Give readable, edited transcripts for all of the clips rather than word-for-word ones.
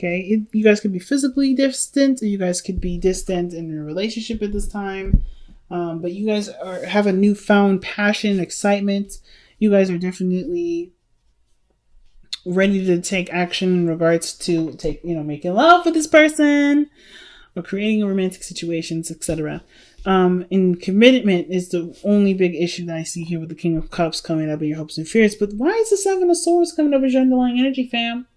Okay, you guys could be physically distant, or you guys could be distant in a relationship at this time. But you guys have a newfound passion, excitement. You guys are definitely ready to take action in regards to making love with this person or creating romantic situations, etc. And commitment is the only big issue that I see here with the King of Cups coming up in your hopes and fears. But why is the Seven of Swords coming up as your underlying energy, fam?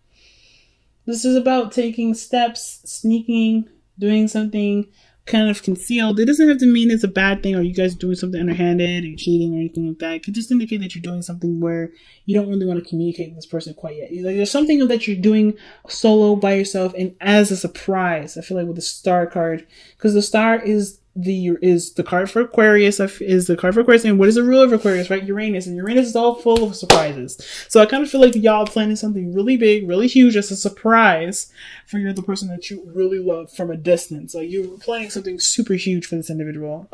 This is about taking steps, sneaking, doing something kind of concealed. It doesn't have to mean it's a bad thing or you guys doing something underhanded or cheating or anything like that. It could just indicate that you're doing something where you don't really want to communicate with this person quite yet. Like, there's something that you're doing solo by yourself and as a surprise. I feel like with the Star card, because the Star is the card for Aquarius, and what is the ruler of Aquarius, right? Uranus, and Uranus is all full of surprises. So I kind of feel like y'all planning something really big, really huge as a surprise for the person that you really love from a distance. Like, you're planning something super huge for this individual.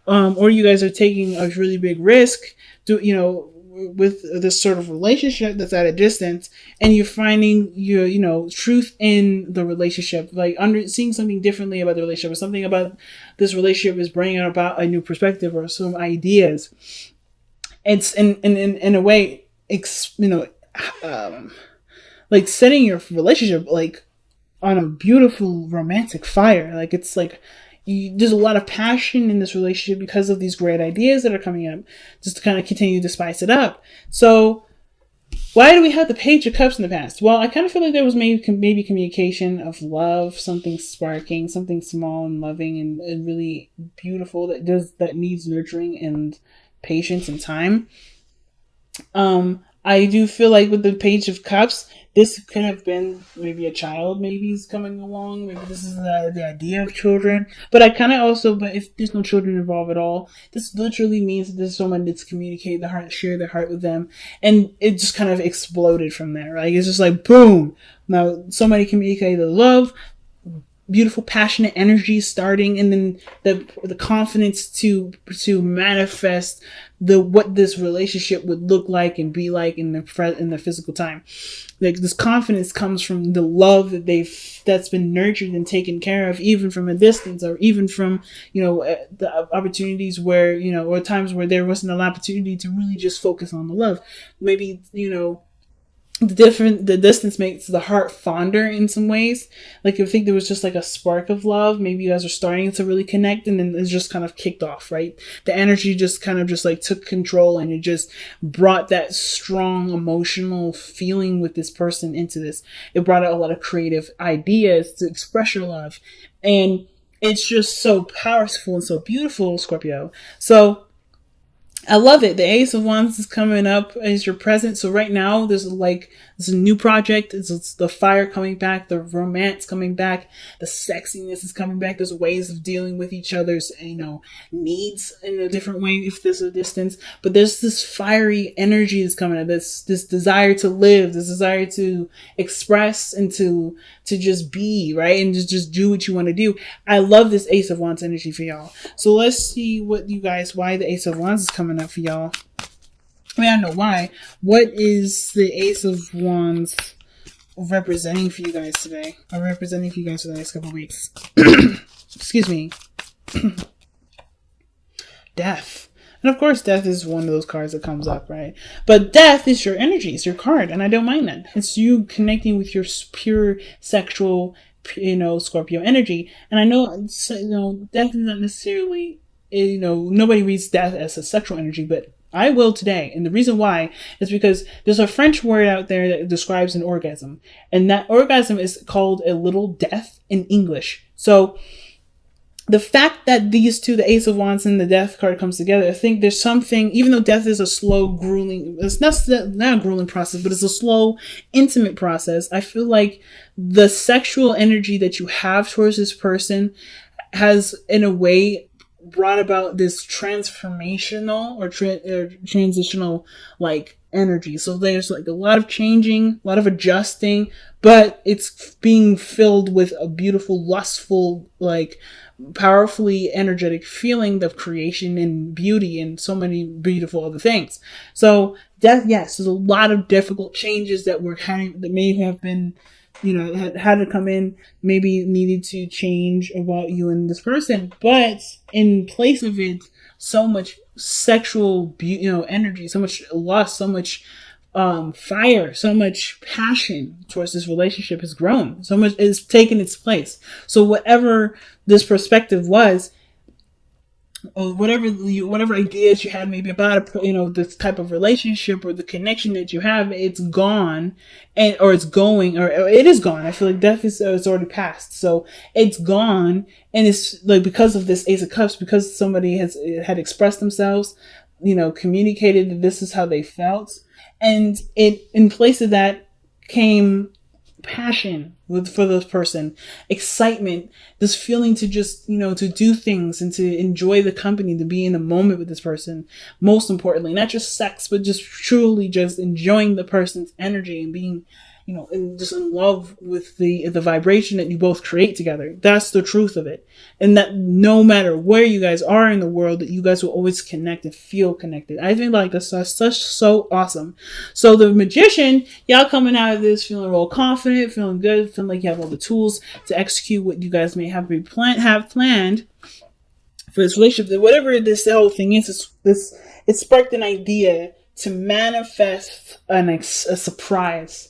Or you guys are taking a really big risk with this sort of relationship that's at a distance, and you're finding your truth in the relationship, like seeing something differently about the relationship, or something about this relationship is bringing about a new perspective or some ideas. It's in a way, like setting your relationship like on a beautiful romantic fire. Like, it's like there's a lot of passion in this relationship because of these great ideas that are coming up, just to kind of continue to spice it up. So why do we have the Page of Cups in the past? Well, I kind of feel like there was maybe communication of love, something sparking, something small and loving and really beautiful that needs nurturing and patience and time. I do feel like with the Page of Cups, this could have been maybe a child, maybe is coming along. Maybe this is the idea of children. But I kind of also, but if there's no children involved at all, this literally means that there's someone that's communicate the heart, share their heart with them. And it just kind of exploded from there, right? It's just like, boom. Now, somebody communicated the love, beautiful, passionate energy starting, and then the confidence to manifest what this relationship would look like and be like in the physical time. Like, this confidence comes from the love that's been nurtured and taken care of, even from a distance, or even from the opportunities where or times where there wasn't an opportunity to really just focus on the love. Maybe the distance makes the heart fonder in some ways. Like, I think there was just like a spark of love. Maybe you guys are starting to really connect, and then it's just kind of kicked off, right? The energy just kind of just like took control, and it just brought that strong emotional feeling with this person into this. It brought out a lot of creative ideas to express your love, and it's just so powerful and so beautiful, Scorpio. So I love it. The Ace of Wands is coming up as your present. So right now, there's a new project. It's the fire coming back, the romance coming back, the sexiness is coming back. There's ways of dealing with each other's, needs in a different way if there's a distance. But there's this fiery energy that's coming up. This desire to live, this desire to express and to just be, right? And just do what you want to do. I love this Ace of Wands energy for y'all. So let's see why the Ace of Wands is coming up for y'all. I mean, I don't know why. What is the Ace of Wands representing for you guys today? Or representing for you guys for the next couple of weeks? Excuse me. Death. And of course, death is one of those cards that comes up, right? But death is your energy. It's your card. And I don't mind that. It's you connecting with your pure sexual, Scorpio energy. And I know, death is not necessarily, nobody reads death as a sexual energy, but I will today. And the reason why is because there's a French word out there that describes an orgasm. And that orgasm is called a little death in English. So the fact that these two, the Ace of Wands and the Death card, comes together, I think there's something, even though death is a slow, grueling, it's not a grueling process, but it's a slow, intimate process. I feel like the sexual energy that you have towards this person has, in a way, brought about this transformational or transitional energy. So there's a lot of changing, a lot of adjusting, but it's being filled with a beautiful, lustful, powerfully energetic feeling of creation and beauty and so many beautiful other things. So death, yes, there's a lot of difficult changes that may have been had to come in, maybe needed to change about you and this person, but in place of it, so much sexual energy, so much lust, so much fire, so much passion towards this relationship has grown, so much is taken its place. So whatever this perspective was, or whatever ideas you had maybe about this type of relationship or the connection that you have, it's gone, or it's going, or it is gone. I feel like death is it's already passed, so it's gone, and it's like because of this Ace of Cups, because somebody had expressed themselves, communicated that this is how they felt, and it in place of that came passion for this person, excitement, this feeling to just to do things and to enjoy the company, to be in a moment with this person. Most importantly, not just sex, but just truly just enjoying the person's energy and being and just in love with the vibration that you both create together. That's the truth of it. And that no matter where you guys are in the world, that you guys will always connect and feel connected. I think like that's so awesome. So the Magician, y'all coming out of this feeling real confident, feeling good, feeling like you have all the tools to execute what you guys may have planned for this relationship. Whatever the whole thing is, it sparked an idea to manifest a surprise.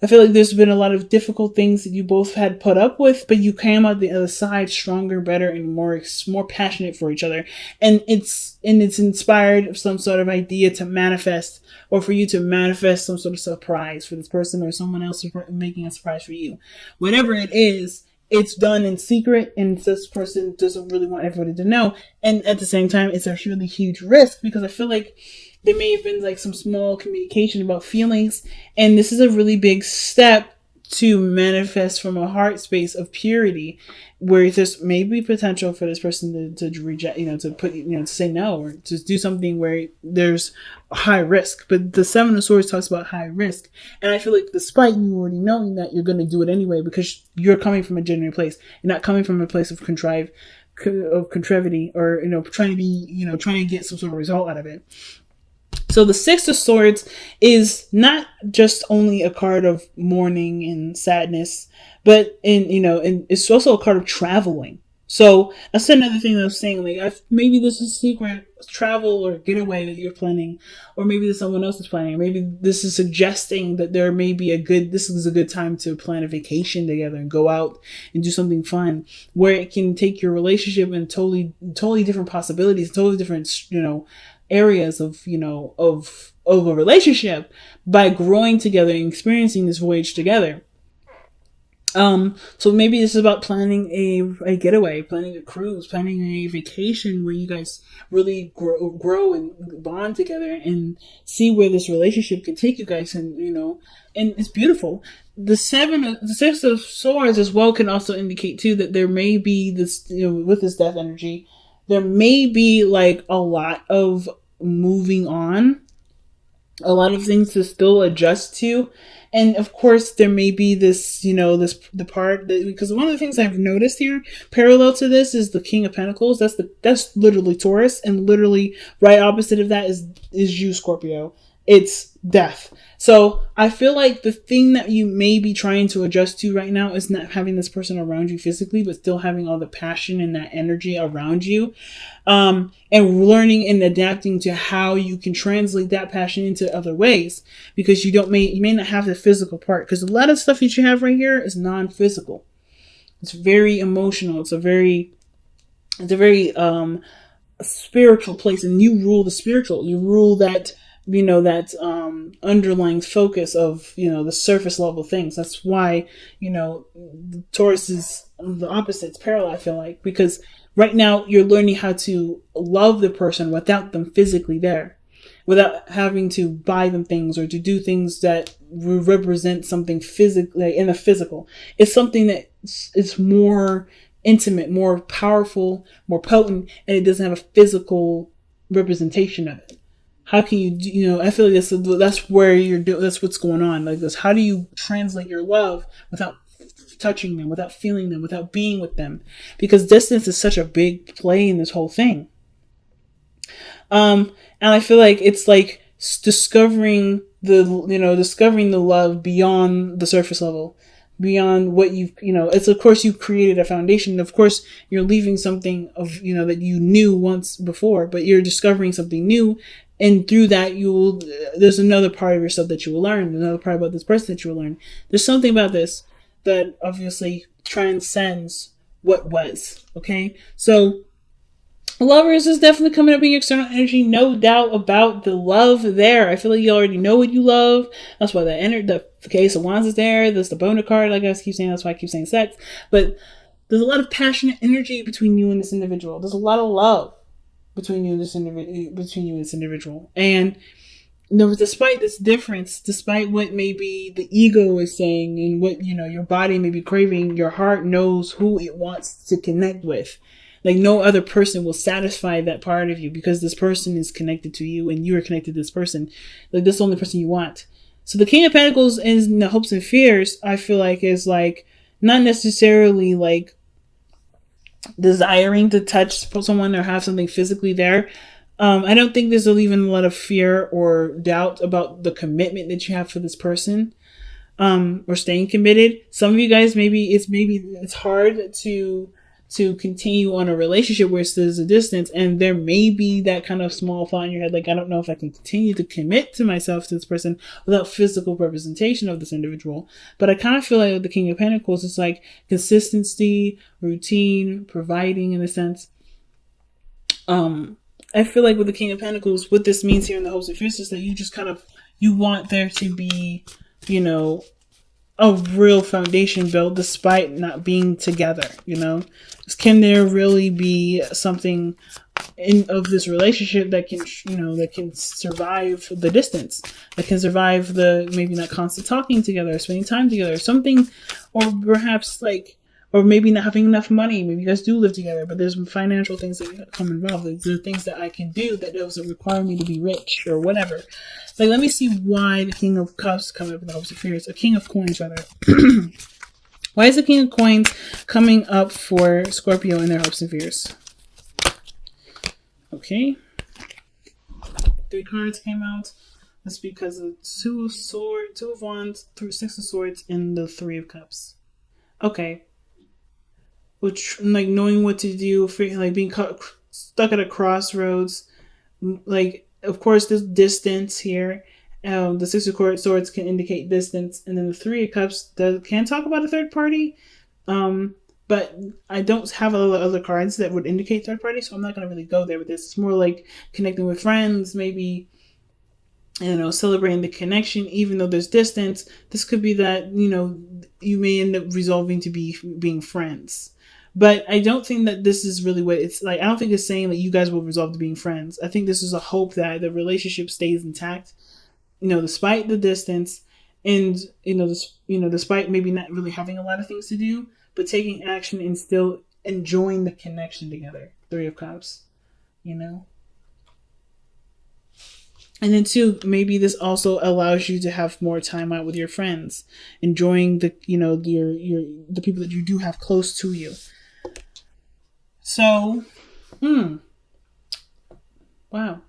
I feel like there's been a lot of difficult things that you both had put up with, but you came out the other side stronger, better, and more passionate for each other. And it's inspired some sort of idea to manifest, or for you to manifest some sort of surprise for this person or someone else making a surprise for you. Whatever it is, it's done in secret, and this person doesn't really want everybody to know. And at the same time, it's a really huge risk, because I feel like there may have been like some small communication about feelings, and this is a really big step to manifest from a heart space of purity, where there's maybe potential for this person to reject, to say no, or to do something where there's a high risk. But the Seven of Swords talks about high risk, and I feel like despite you already knowing that, you're going to do it anyway, because you're coming from a genuine place. You're not coming from a place of contrivity, or trying to get some sort of result out of it. So the Six of Swords is not just only a card of mourning and sadness, but and it's also a card of traveling. So that's another thing that I was saying. Like, maybe this is a secret travel or getaway that you're planning, or maybe there's someone else is planning. Or maybe this is suggesting that this is a good time to plan a vacation together and go out and do something fun, where it can take your relationship in totally different possibilities, totally different, areas of a relationship, by growing together and experiencing this voyage together. So maybe this is about planning a getaway, planning a cruise, planning a vacation where you guys really grow and bond together and see where this relationship can take you guys, and and it's beautiful. The Six of Swords as well can also indicate too that there may be this, with this death energy, there may be like a lot of moving on, a lot of things to still adjust to. And of course, there may be this, the part that, because one of the things I've noticed here, parallel to this, is the King of Pentacles. That's literally Taurus, and literally right opposite of that is you, Scorpio. It's death. So I feel like the thing that you may be trying to adjust to right now is not having this person around you physically, but still having all the passion and that energy around you, and learning and adapting to how you can translate that passion into other ways, because you may not have the physical part, because a lot of stuff that you have right here is non-physical. It's very emotional. It's a very spiritual place, and you rule the spiritual. You rule that underlying focus of, the surface level things. That's why, Taurus is the opposite. It's parallel, I feel like, because right now you're learning how to love the person without them physically there, without having to buy them things or to do things that represent something physically in the physical. It's something that is more intimate, more powerful, more potent, and it doesn't have a physical representation of it. How can you, I feel like that's where that's what's going on. Like this, how do you translate your love without touching them, without feeling them, without being with them? Because distance is such a big play in this whole thing. And I feel like it's like discovering the love beyond the surface level. beyond what it's, of course, you've created a foundation. Of course, you're leaving something of, that you knew once before, but you're discovering something new. And through that, there's another part of yourself that you will learn, another part about this person that you will learn. There's something about this that obviously transcends what was. Okay. So lovers is definitely coming up in your external energy. No doubt about the love there. I feel like you already know what you love. That's why the case of wands is there. There's the boner card, like I keep saying. That's why I keep saying sex. But there's a lot of passionate energy between you and this individual. There's a lot of love between you and this individual. And despite this difference, despite what maybe the ego is saying and what your body may be craving, your heart knows who it wants to connect with. Like no other person will satisfy that part of you, because this person is connected to you and you are connected to this person. Like this is the only person you want. So the King of Pentacles in the hopes and fears, I feel like, is like not necessarily like desiring to touch someone or have something physically there. I don't think there's even a lot of fear or doubt about the commitment that you have for this person, or staying committed. Some of you guys, maybe it's hard to continue on a relationship where there's a distance, and there may be that kind of small thought in your head, like, I don't know if I can continue to commit to myself to this person without physical representation of this individual. But I kind of feel like with the King of Pentacles, it's like consistency, routine, providing in a sense. I feel like with the King of Pentacles, what this means here in the hopes and fears is that you just you want there to be, a real foundation built despite not being together. Can there really be something of this relationship that can survive the distance, that can survive the maybe not constant talking together, spending time together, something, or perhaps or maybe not having enough money. Maybe you guys do live together, but there's some financial things that come involved. There are things that I can do that doesn't require me to be rich or whatever. Let me see why the King of Cups coming up in the hopes and fears. A King of Coins, rather. Why is the King of Coins coming up for Scorpio in their hopes and fears? Okay. 3 cards came out. That's because of Two of Wands, 6 of Swords, and the 3 of Cups. Okay. Which, knowing what to do, being stuck at a crossroads. Of course, there's distance here. The 6 of Swords can indicate distance, and then the 3 of Cups can talk about a third party. But I don't have a lot of other cards that would indicate third party, so I'm not going to really go there with this. It's more like connecting with friends, maybe, celebrating the connection, even though there's distance. This could be that, you may end up resolving to being friends. But I don't think that this is really what it's like. I don't think it's saying that you guys will resolve to being friends. I think this is a hope that the relationship stays intact, despite the distance, and, despite maybe not really having a lot of things to do, but taking action and still enjoying the connection together. 3 of Cups, And then 2, maybe this also allows you to have more time out with your friends, enjoying the, the people that you do have close to you. So, wow.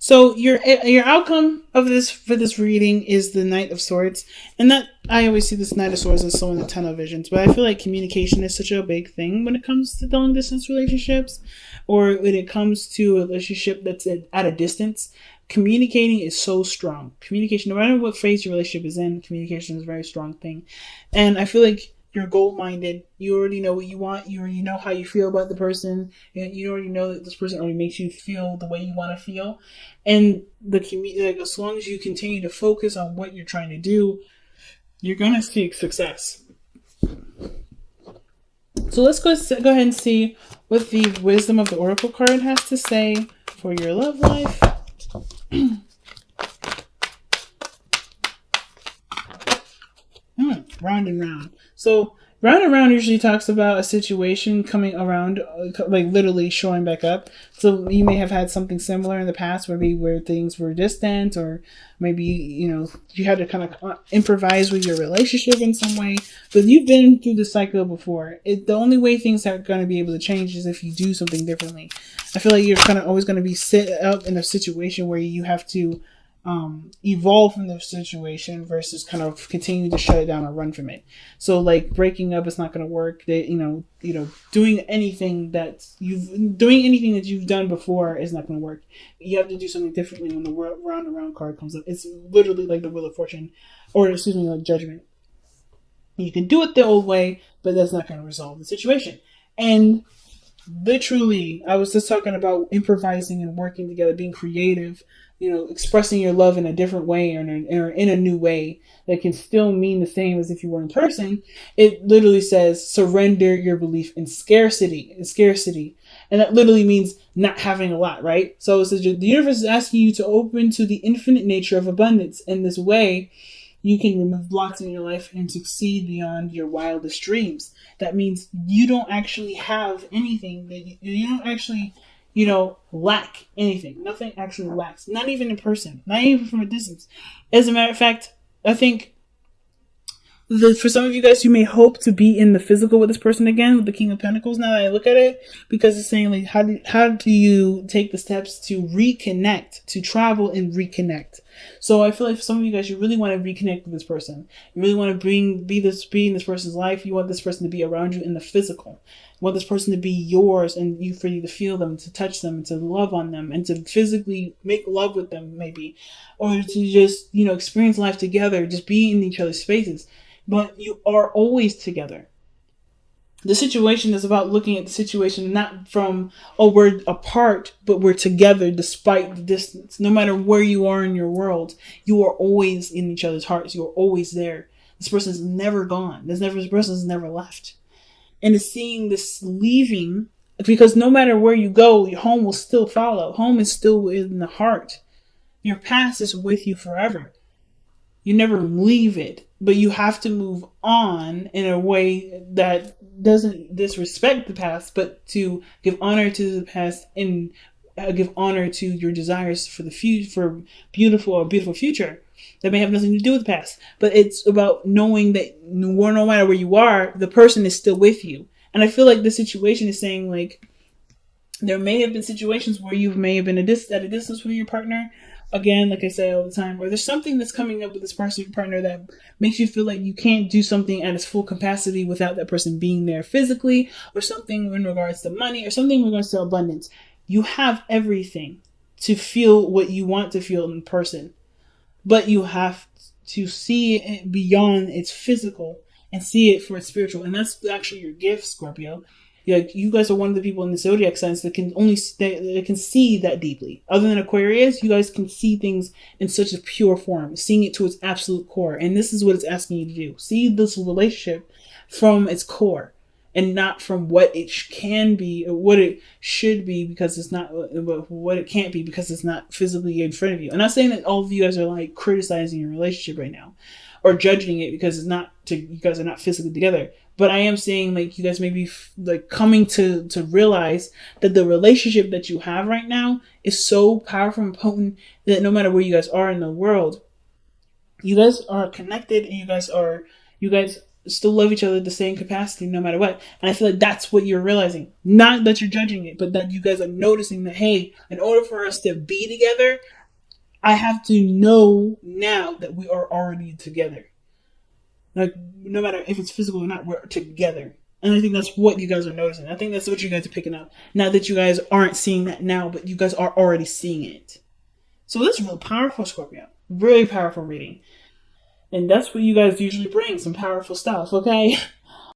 So your outcome of this for this reading is the Knight of Swords, and that I always see this Knight of Swords as someone with a ton of visions. But I feel like communication is such a big thing when it comes to long distance relationships, or when it comes to a relationship that's at a distance. Communicating is so strong. Communication, no matter what phase your relationship is in, communication is a very strong thing, and I feel like you're goal-minded. You already know what you want. You already know how you feel about the person. And you already know that this person already makes you feel the way you want to feel. And as long as you continue to focus on what you're trying to do, you're going to see success. So let's go ahead and see what the Wisdom of the Oracle card has to say for your love life. Round and round. So round and round usually talks about a situation coming around, literally showing back up. So you may have had something similar in the past, where things were distant, or maybe you had to kind of improvise with your relationship in some way. But you've been through the cycle before. The only way things are going to be able to change is if you do something differently. I feel like you're kind of always going to be set up in a situation where you have to evolve from the situation versus kind of continue to shut it down or run from it. So like breaking up is not going to work. They, doing anything that you've done before is not going to work. You have to do something differently when the round and round card comes up. It's literally like the Wheel of Fortune, or excuse me, like Judgment. You can do it the old way, but that's not going to resolve the situation. And literally, I was just talking about improvising and working together, being creative, expressing your love in a different way or in a new way that can still mean the same as if you were in person. It literally says surrender your belief in scarcity. And that literally means not having a lot, right? So it says the universe is asking you to open to the infinite nature of abundance. In this way, you can remove blocks in your life and succeed beyond your wildest dreams. That means you don't actually have anything that you don't actually, lack anything. Nothing actually lacks. Not even in person. Not even from a distance. As a matter of fact, I think for some of you guys, you may hope to be in the physical with this person again, with the King of Pentacles. Now that I look at it, because it's saying like, how do you take the steps to reconnect, to travel and reconnect? So I feel like for some of you guys, you really want to reconnect with this person. You really want to be in this person's life. You want this person to be around you in the physical. You want this person to be yours, and for you to feel them, to touch them, and to love on them, and to physically make love with them, maybe, or to just experience life together, just be in each other's spaces. But you are always together. The situation is about looking at the situation not from, we're apart, but we're together despite the distance. No matter where you are in your world, you are always in each other's hearts. You are always there. This person's never gone. This person's never left. And it's seeing this leaving, because no matter where you go, your home will still follow. Home is still in the heart. Your past is with you forever. You never leave it, but you have to move on in a way that doesn't disrespect the past, but to give honor to the past and give honor to your desires for the future, for a beautiful future that may have nothing to do with the past. But it's about knowing that no matter where you are, the person is still with you. And I feel like the situation is saying like, there may have been situations where you may have been at a distance with your partner. Again, like I say all the time, where there's something that's coming up with this person, your partner, that makes you feel like you can't do something at its full capacity without that person being there physically, or something in regards to money, or something in regards to abundance. You have everything to feel what you want to feel in person, but you have to see it beyond its physical and see it for its spiritual. And that's actually your gift, Scorpio. Like, you guys are one of the people in the zodiac signs that can see that deeply. Other than Aquarius, you guys can see things in such a pure form, seeing it to its absolute core. And this is what it's asking you to do. See this relationship from its core, and not from what it can be or what it should be, because it's not, what it can't be because it's not physically in front of you. I'm not saying that all of you guys are like criticizing your relationship right now or judging it because you guys are not physically together. But I am saying, like, you guys may be like coming to realize that the relationship that you have right now is so powerful and potent that no matter where you guys are in the world, you guys are connected, and you guys still love each other at the same capacity no matter what. And I feel like that's what you're realizing. Not that you're judging it, but that you guys are noticing that, hey, in order for us to be together, I have to know now that we are already together. Like, no matter if it's physical or not, we're together. And I think that's what you guys are noticing. I think that's what you guys are picking up. Not that you guys aren't seeing that now, but you guys are already seeing it. So that's real powerful, Scorpio. Really powerful reading. And that's what you guys usually bring, some powerful stuff, okay?